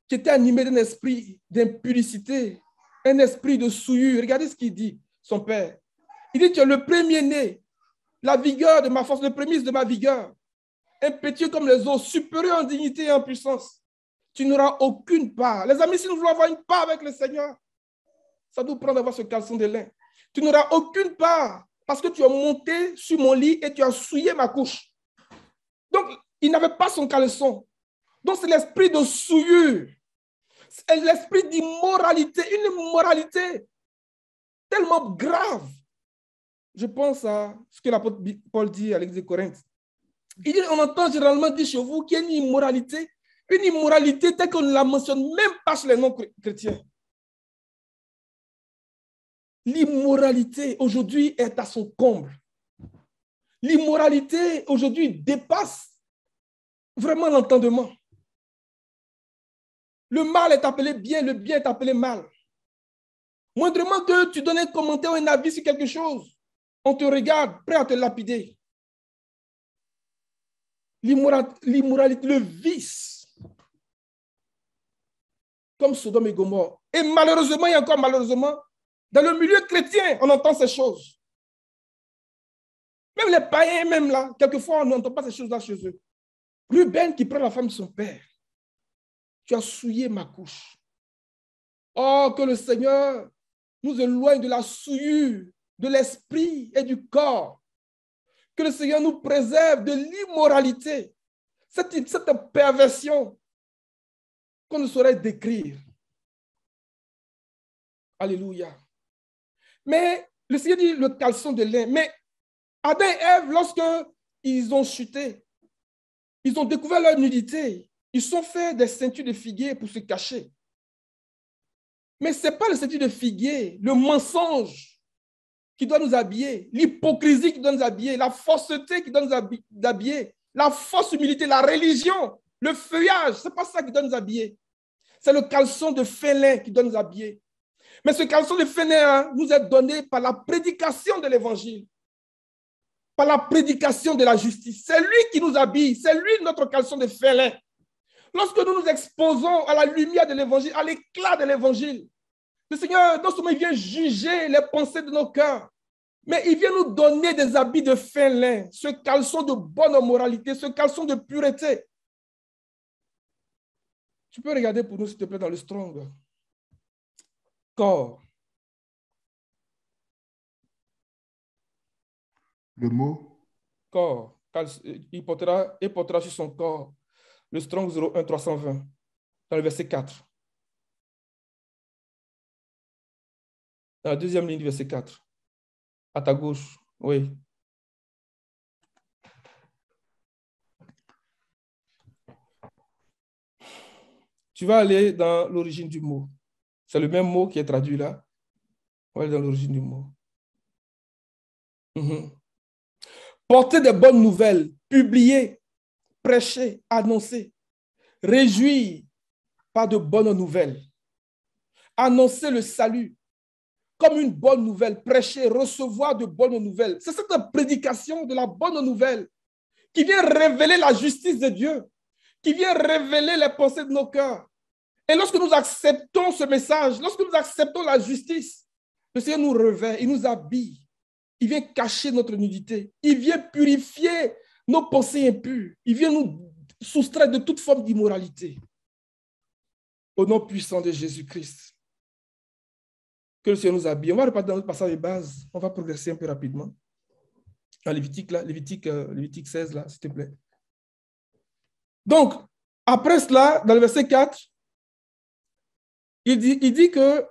qui était animé d'un esprit d'impudicité, un esprit de souillure. Regardez ce qu'il dit, son père. Il dit, tu es le premier-né, la vigueur de ma force, le prémisse de ma vigueur, impétueux comme les eaux, supérieur en dignité et en puissance. Tu n'auras aucune part. Les amis, si nous voulons avoir une part avec le Seigneur, ça nous prend d'avoir ce caleçon de lin. Tu n'auras aucune part parce que tu es monté sur mon lit et tu as souillé ma couche. Donc, il n'avait pas son caleçon. Donc, c'est l'esprit de souillure. C'est l'esprit d'immoralité, une immoralité tellement grave. Je pense à ce que l'apôtre Paul dit à l'église de Corinthe. Il dit, on entend généralement dire chez vous qu'il y a une immoralité telle qu'on ne la mentionne même pas chez les non-chrétiens. L'immoralité aujourd'hui est à son comble. L'immoralité aujourd'hui dépasse vraiment l'entendement. Le mal est appelé bien, le bien est appelé mal. Moindrement que tu donnes un commentaire ou un avis sur quelque chose, on te regarde, prêt à te lapider. L'immoralité, le vice, comme Sodome et Gomorrhe. Et malheureusement, et encore malheureusement, dans le milieu chrétien, on entend ces choses. Même les païens, même là, quelquefois, on n'entend pas ces choses-là chez eux. Ruben qui prend la femme de son père. Tu as souillé ma couche. Oh, que le Seigneur nous éloigne de la souillure de l'esprit et du corps. Que le Seigneur nous préserve de l'immoralité, cette perversion qu'on ne saurait décrire. Alléluia. Mais le Seigneur dit le caleçon de lin. Mais Adam et Ève, lorsqu'ils ont chuté, ils ont découvert leur nudité. Ils sont faits des ceintures de figuier pour se cacher. Mais ce n'est pas le ceinture de figuier, le mensonge qui doit nous habiller, l'hypocrisie qui doit nous habiller, la fausseté qui doit nous habiller, la fausse humilité, la religion, le feuillage, ce n'est pas ça qui doit nous habiller. C'est le caleçon de félin qui doit nous habiller. Mais ce caleçon de félin nous est donné par la prédication de l'évangile, par la prédication de la justice. C'est lui qui nous habille, c'est lui notre caleçon de félin. Lorsque nous nous exposons à la lumière de l'évangile, à l'éclat de l'évangile, Le Seigneur, non seulement il vient juger les pensées de nos cœurs, mais il vient nous donner des habits de fin lin, ce caleçon de bonne moralité, ce caleçon de pureté. Tu peux regarder pour nous, s'il te plaît, dans le Strong. Corps.
Le mot?
Corps. Il portera sur son corps le Strong 01320, dans le verset 4. Dans la deuxième ligne du verset 4. À ta gauche, oui. Tu vas aller dans l'origine du mot. C'est le même mot qui est traduit là. On va aller dans l'origine du mot. Porter des bonnes nouvelles, publier, prêcher, annoncer, réjouir par de bonnes nouvelles, annoncer le salut comme une bonne nouvelle, prêcher, recevoir de bonnes nouvelles. C'est cette prédication de la bonne nouvelle qui vient révéler la justice de Dieu, qui vient révéler les pensées de nos cœurs. Et lorsque nous acceptons ce message, lorsque nous acceptons la justice, le Seigneur nous revêt, il nous habille. Il vient cacher notre nudité. Il vient purifier nos pensées impures. Il vient nous soustraire de toute forme d'immoralité. Au nom puissant de Jésus-Christ. Que le Seigneur nous habille. On va repartir dans notre passage de base. On va progresser un peu rapidement. Dans Lévitique, là, Lévitique 16, là, s'il te plaît. Donc, après cela, dans le verset 4, il dit que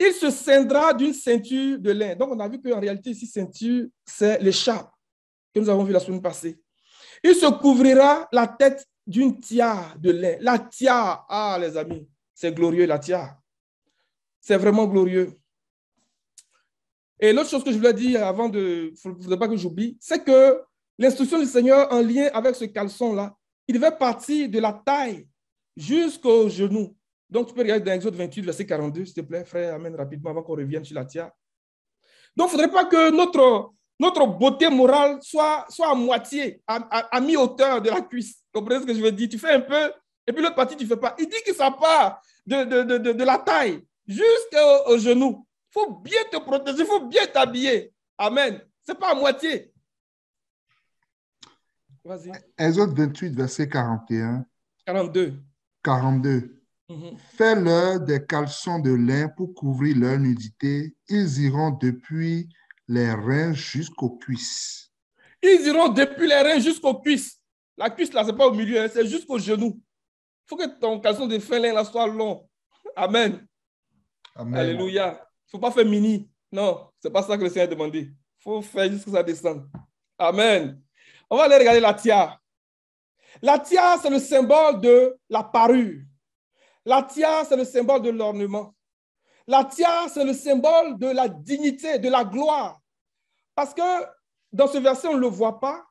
il se ceindra d'une ceinture de lin. Donc, on a vu qu'en réalité, ici, ceinture, c'est l'écharpe que nous avons vu la semaine passée. Il se couvrira la tête d'une tiare de lin. La tiare, ah, les amis, c'est glorieux, la tiare. C'est vraiment glorieux. Et l'autre chose que je voulais dire avant de... Il ne faudrait pas que j'oublie, c'est que l'instruction du Seigneur en lien avec ce caleçon-là, il devait partir de la taille jusqu'au genou. Donc, tu peux regarder dans Exode 28, verset 42, s'il te plaît, frère, amène rapidement avant qu'on revienne sur la tiare. Donc, il ne faudrait pas que notre beauté morale soit à moitié, à mi-hauteur de la cuisse. Vous comprenez ce que je veux dire? Tu fais un peu, et puis l'autre partie, tu ne fais pas. Il dit que ça part de la taille jusqu'au genou. Il faut bien te protéger, il faut bien t'habiller. Amen. Ce n'est pas à moitié. Vas-y.
Exode 28, verset 41.
42.
42. Fais-leur des caleçons de lin pour couvrir leur nudité. Ils iront depuis les reins jusqu'aux cuisses.
Ils iront depuis les reins jusqu'aux cuisses. La cuisse, là, ce n'est pas au milieu, hein, c'est jusqu'au genou. Il faut que ton caleçon de fin lin là soit long. Amen.
Amen.
Alléluia. Il ne faut pas faire mini. Non, ce n'est pas ça que le Seigneur a demandé. Il faut faire jusqu'à ce que ça descende. Amen. On va aller regarder la tiare. La tiare, c'est le symbole de la parure. La tiare, c'est le symbole de l'ornement. La tiare, c'est le symbole de la dignité, de la gloire. Parce que dans ce verset, on ne le voit pas,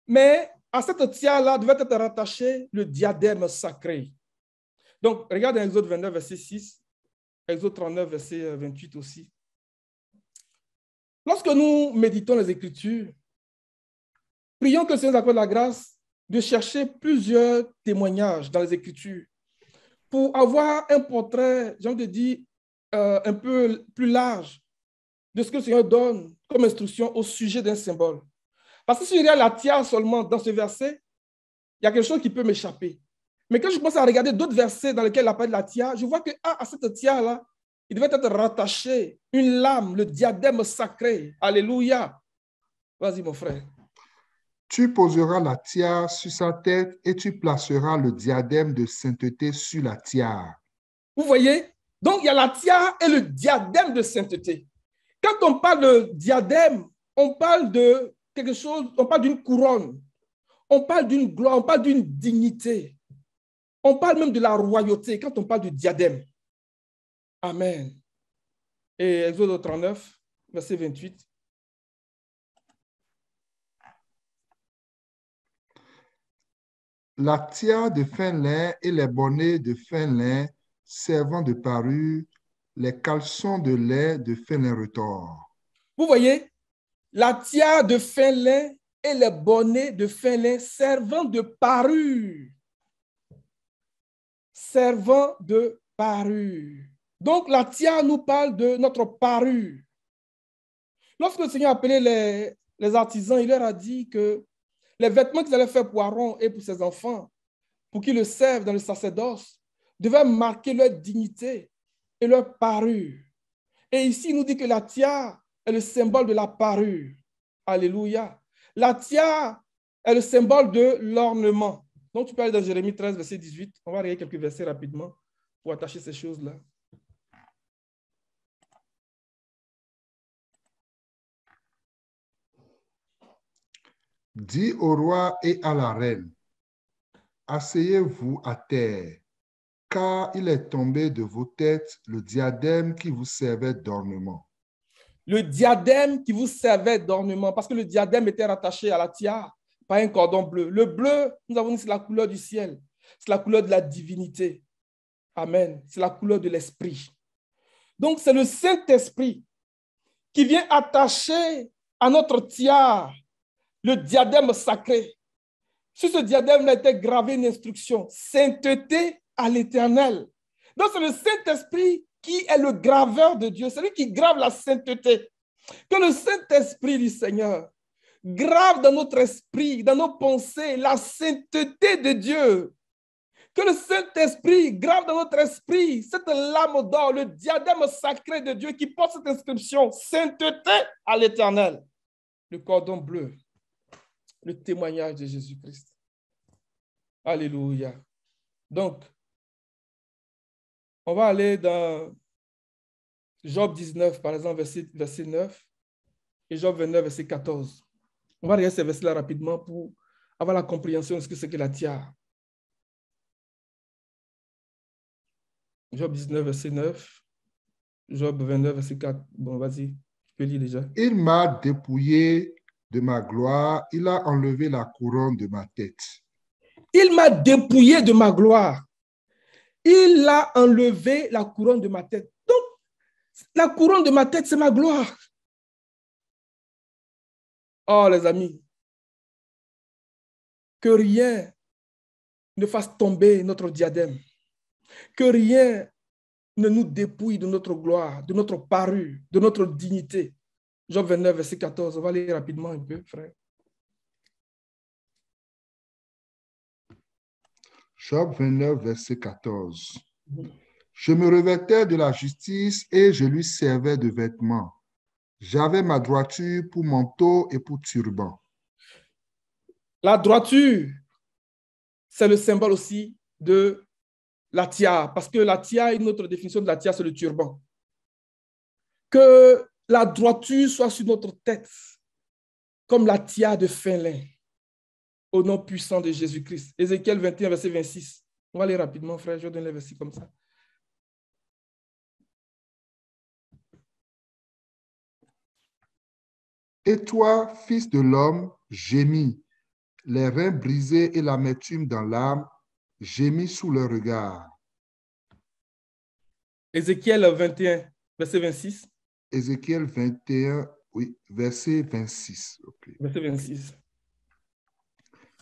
mais à cette tiare-là devait être rattaché le diadème sacré. Donc, regarde Exode 29, verset 6, Exode 39, verset 28 aussi. Lorsque nous méditons les Écritures, prions que le Seigneur nous accorde la grâce de chercher plusieurs témoignages dans les Écritures pour avoir un portrait, j'ai envie de dire, un peu plus large de ce que le Seigneur donne comme instruction au sujet d'un symbole. Parce que si je regarde la tiare seulement dans ce verset, il y a quelque chose qui peut m'échapper. Mais quand je commence à regarder d'autres versets dans lesquels il appelle la tiare, je vois que à cette tiare-là, il devait être rattaché une lame, le diadème sacré. Alléluia. Vas-y, mon frère.
Tu poseras la tiare sur sa tête et tu placeras le diadème de sainteté sur la tiare.
Vous voyez? Donc, il y a la tiare et le diadème de sainteté. Quand on parle de diadème, on parle de quelque chose, on parle d'une couronne, on parle d'une gloire, on parle d'une dignité. On parle même de la royauté quand on parle du diadème. Amen. Et Exode 39, verset 28.
La tiare de fin lin et les bonnets de fin lin servant de parure, les caleçons de lin de fin lin retors.
Vous voyez, la tiare de fin lin et les bonnets de fin lin servant de parure. Servant de parure. Donc, la tiare nous parle de notre parure. Lorsque le Seigneur a appelé les artisans, il leur a dit que les vêtements qu'ils allaient faire pour Aaron et pour ses enfants, pour qu'ils le servent dans le sacerdoce, devaient marquer leur dignité et leur parure. Et ici, il nous dit que la tiare est le symbole de la parure. Alléluia. La tiare est le symbole de l'ornement. Donc, tu peux aller dans Jérémie 13, verset 18. On va regarder quelques versets rapidement pour attacher ces choses-là.
Dis au roi et à la reine, asseyez-vous à terre, car il est tombé de vos têtes le diadème qui vous servait d'ornement.
Le diadème qui vous servait d'ornement, parce que le diadème était rattaché à la tiare par un cordon bleu. Le bleu, nous avons dit, c'est la couleur du ciel. C'est la couleur de la divinité. Amen. C'est la couleur de l'esprit. Donc, c'est le Saint-Esprit qui vient attacher à notre tiare le diadème sacré. Sur ce diadème, il a été gravé une instruction, sainteté à l'Éternel. Donc, c'est le Saint-Esprit qui est le graveur de Dieu, c'est lui qui grave la sainteté. Que le Saint-Esprit du Seigneur grave dans notre esprit, dans nos pensées, la sainteté de Dieu. Que le Saint-Esprit grave dans notre esprit cette lame d'or, le diadème sacré de Dieu qui porte cette inscription, sainteté à l'Éternel. Le cordon bleu, le témoignage de Jésus-Christ. Alléluia. Donc, on va aller dans Job 19, par exemple, verset 9, et Job 29, verset 14. On va regarder ces versets-là rapidement pour avoir la compréhension de ce que c'est que la tiare. Job 19, verset 9, Job 29, verset 4. Bon, vas-y, tu peux lire déjà.
Il m'a dépouillé de ma gloire, il a enlevé la couronne de ma tête.
Il m'a dépouillé de ma gloire. Il a enlevé la couronne de ma tête. Donc, la couronne de ma tête, c'est ma gloire. Oh, les amis, que rien ne fasse tomber notre diadème. Que rien ne nous dépouille de notre gloire, de notre parure, de notre dignité. Job 29, verset 14. On va lire rapidement un peu, frère.
Job 29, verset 14. Je me revêtais de la justice et je lui servais de vêtements. J'avais ma droiture pour manteau et pour turban.
La droiture, c'est le symbole aussi de la tiare, parce que la tiare, une autre définition de la tiare, c'est le turban. Que la droiture soit sur notre tête, comme la tiare de fin lin, au nom puissant de Jésus-Christ. Ézéchiel 21, verset 26. On va aller rapidement, frère, je donne les versets comme ça.
Et toi, fils de l'homme, gémis, les reins brisés et l'amertume dans l'âme, gémis sous le regard.
Ézéchiel 21, verset 26.
Ézéchiel 21, oui, verset 26. Okay.
Verset 26.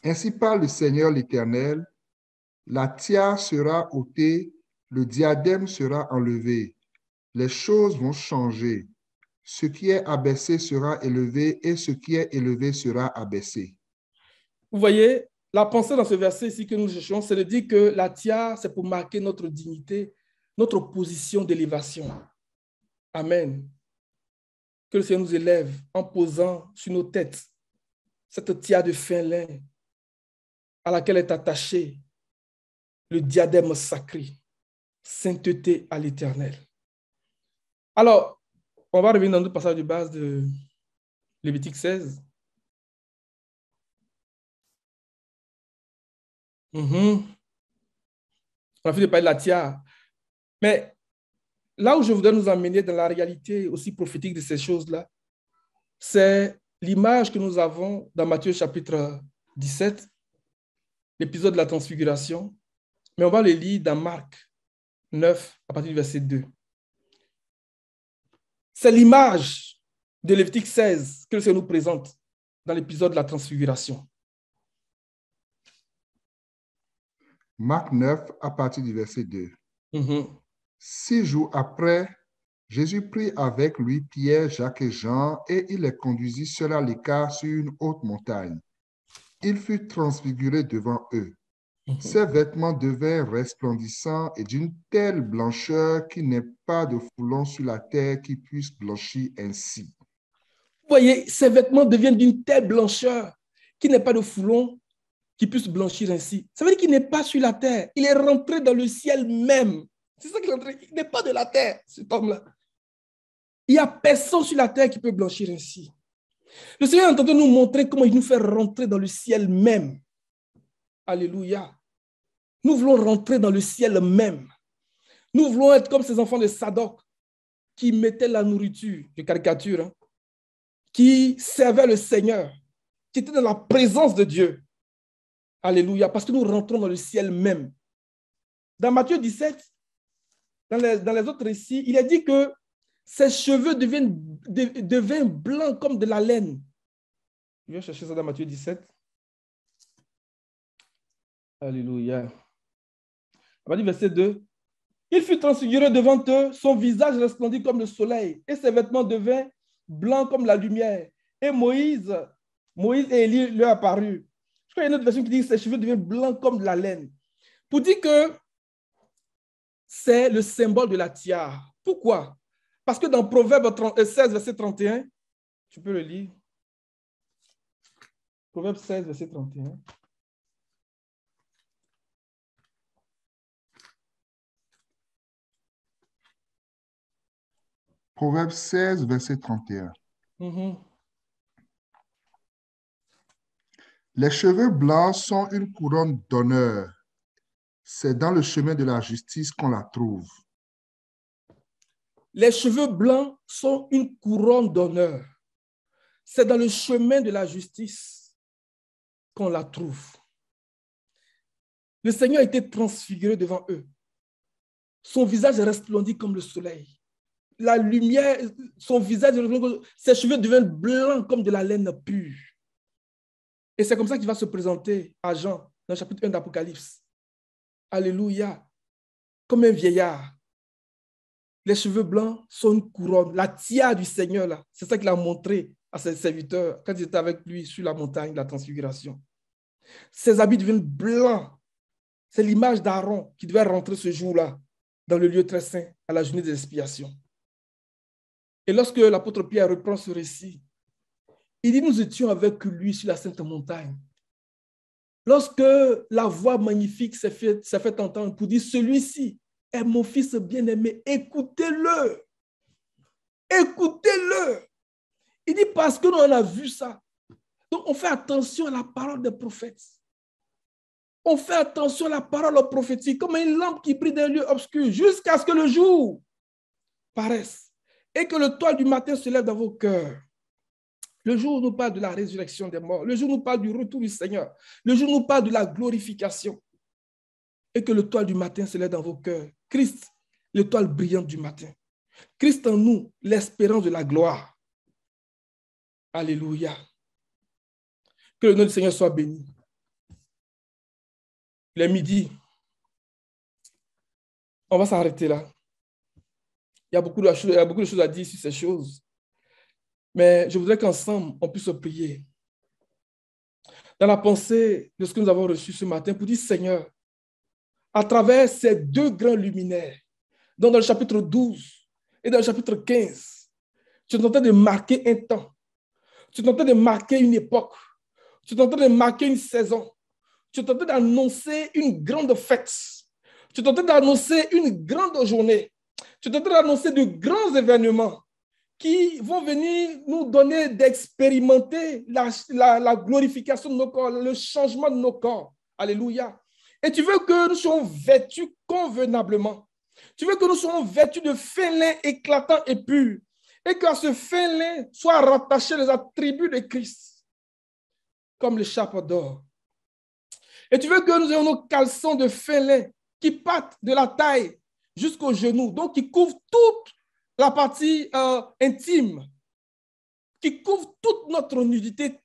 Ainsi parle le Seigneur l'Éternel, la tiare sera ôtée, le diadème sera enlevé, les choses vont changer. Ce qui est abaissé sera élevé et ce qui est élevé sera abaissé.
Vous voyez, la pensée dans ce verset ici que nous cherchons, c'est de dire que la tiare, c'est pour marquer notre dignité, notre position d'élévation. Amen. Que le Seigneur nous élève en posant sur nos têtes cette tiare de fin lin à laquelle est attaché le diadème sacré, sainteté à l'Éternel. Alors, on va revenir dans notre passage de base de Lévitique 16. On a fini de parler de la tiare. Mais là où je voudrais nous emmener dans la réalité aussi prophétique de ces choses-là, c'est l'image que nous avons dans Matthieu chapitre 17, l'épisode de la transfiguration. Mais on va le lire dans Marc 9, à partir du verset 2. C'est l'image de Lévitique 16 que le Seigneur nous présente dans l'épisode de la transfiguration.
Marc 9, à partir du verset 2. 6 jours après, Jésus prit avec lui Pierre, Jacques et Jean et il les conduisit seuls à l'écart sur une haute montagne. Il fut transfiguré devant eux. Ses vêtements devinrent resplendissants et d'une telle blancheur qu'il n'est pas de foulon sur la terre qui puisse blanchir ainsi.
Vous voyez, ses vêtements deviennent d'une telle blancheur qu'il n'y a pas de foulon qui puisse blanchir ainsi. Ça veut dire qu'il n'est pas sur la terre. Il est rentré dans le ciel même. C'est ça qu'il est rentré. Il n'est pas de la terre, cet homme-là. Il n'y a personne sur la terre qui peut blanchir ainsi. Le Seigneur est en train de nous montrer comment il nous fait rentrer dans le ciel même. Alléluia. Nous voulons rentrer dans le ciel même. Nous voulons être comme ces enfants de Sadoc qui mettaient la nourriture, de caricature, hein, qui servaient le Seigneur, qui étaient dans la présence de Dieu. Alléluia, parce que nous rentrons dans le ciel même. Dans Matthieu 17, dans les autres récits, il est dit que ses cheveux deviennent blancs comme de la laine. Je vais chercher ça dans Matthieu 17. Alléluia. On va dire verset 2. Il fut transfiguré devant eux, son visage resplendit comme le soleil, et ses vêtements devinrent blancs comme la lumière. Et Moïse et Élie lui apparurent. Je crois qu'il y a une autre version qui dit que ses cheveux deviennent blancs comme de la laine. Pour dire que c'est le symbole de la tiare. Pourquoi? Parce que dans Proverbe 16, verset 31, tu peux le lire. Proverbe 16, verset 31.
Proverbe 16, verset 31. Les cheveux blancs sont une couronne d'honneur. C'est dans le chemin de la justice qu'on la trouve.
Les cheveux blancs sont une couronne d'honneur. C'est dans le chemin de la justice qu'on la trouve. Le Seigneur a été transfiguré devant eux. Son visage resplendit comme le soleil. La lumière, son visage, ses cheveux deviennent blancs comme de la laine pure. Et c'est comme ça qu'il va se présenter à Jean dans le chapitre 1 d'Apocalypse. Alléluia. Comme un vieillard. Les cheveux blancs sont une couronne. La tiare du Seigneur, là, c'est ça qu'il a montré à ses serviteurs quand ils étaient avec lui sur la montagne de la transfiguration. Ses habits deviennent blancs. C'est l'image d'Aaron qui devait rentrer ce jour-là dans le lieu très saint à la journée des expiations. Et lorsque l'apôtre Pierre reprend ce récit, il dit, nous étions avec lui sur la sainte montagne. Lorsque la voix magnifique s'est fait entendre pour dire, celui-ci est mon fils bien-aimé, écoutez-le. Écoutez-le. Il dit, parce que nous on a vu ça. Donc on fait attention à la parole des prophètes. On fait attention à la parole prophétique comme une lampe qui brille dans un lieu obscur jusqu'à ce que le jour paraisse et que le toit du matin se lève dans vos cœurs. Le jour nous parle de la résurrection des morts. Le jour nous parle du retour du Seigneur. Le jour nous parle de la glorification. Et que le toit du matin se lève dans vos cœurs. Christ, l'étoile brillante du matin. Christ en nous, l'espérance de la gloire. Alléluia. Que le nom du Seigneur soit béni. Il est midi. On va s'arrêter là. Il y a beaucoup de choses à dire sur ces choses. Mais je voudrais qu'ensemble, on puisse prier. Dans la pensée de ce que nous avons reçu ce matin, pour dire, Seigneur, à travers ces deux grands luminaires, donc dans le chapitre 12 et dans le chapitre 15, tu es en train de marquer un temps. Tu es en train de marquer une époque. Tu es en train de marquer une saison. Tu es en train d'annoncer une grande fête. Tu es en train d'annoncer une grande journée. Tu es en train d'annoncer de grands événements qui vont venir nous donner d'expérimenter la glorification de nos corps, le changement de nos corps. Alléluia. Et tu veux que nous soyons vêtus convenablement. Tu veux que nous soyons vêtus de fin lin éclatant et pur. Et qu'à ce fin lin soient rattachés les attributs de Christ, comme le chapeau d'or. Et tu veux que nous ayons nos caleçons de fin lin qui partent de la taille jusqu'au genou, donc qui couvrent toute la partie intime, qui couvre toute notre nudité,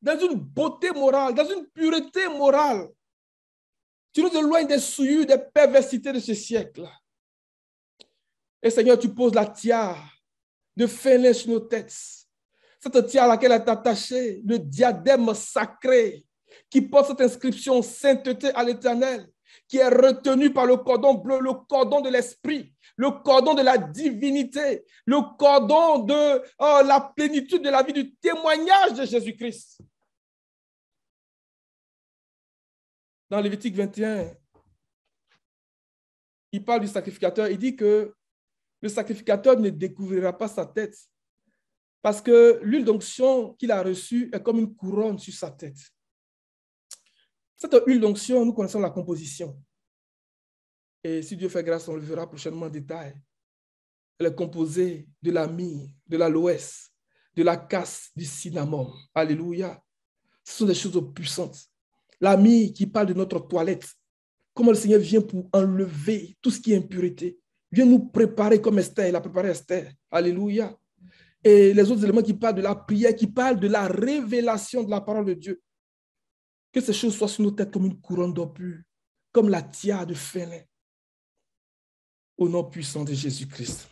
dans une beauté morale, dans une pureté morale. Tu nous éloignes des souillures, des perversités de ce siècle. Et Seigneur, tu poses la tiare de fêlin sur nos têtes. Cette tiare à laquelle est attaché le diadème sacré qui porte cette inscription sainteté à l'Éternel, qui est retenu par le cordon bleu, le cordon de l'esprit, le cordon de la divinité, le cordon de la plénitude de la vie, du témoignage de Jésus-Christ. Dans Lévitique 21, il parle du sacrificateur. Il dit que le sacrificateur ne découvrira pas sa tête parce que l'huile d'onction qu'il a reçue est comme une couronne sur sa tête. Cette huile d'onction, nous connaissons la composition. Et si Dieu fait grâce, on le verra prochainement en détail. Elle est composée de la myrrhe, de l'aloès, de la casse, du cinnamon. Alléluia. Ce sont des choses puissantes. La myrrhe qui parle de notre toilette. Comment le Seigneur vient pour enlever tout ce qui est impureté. Vient nous préparer comme Esther. Il a préparé Esther. Alléluia. Et les autres éléments qui parlent de la prière, qui parlent de la révélation de la parole de Dieu. Que ces choses soient sur nos têtes comme une couronne d'or pur, comme la tiare de fêlin. Au nom puissant de Jésus-Christ.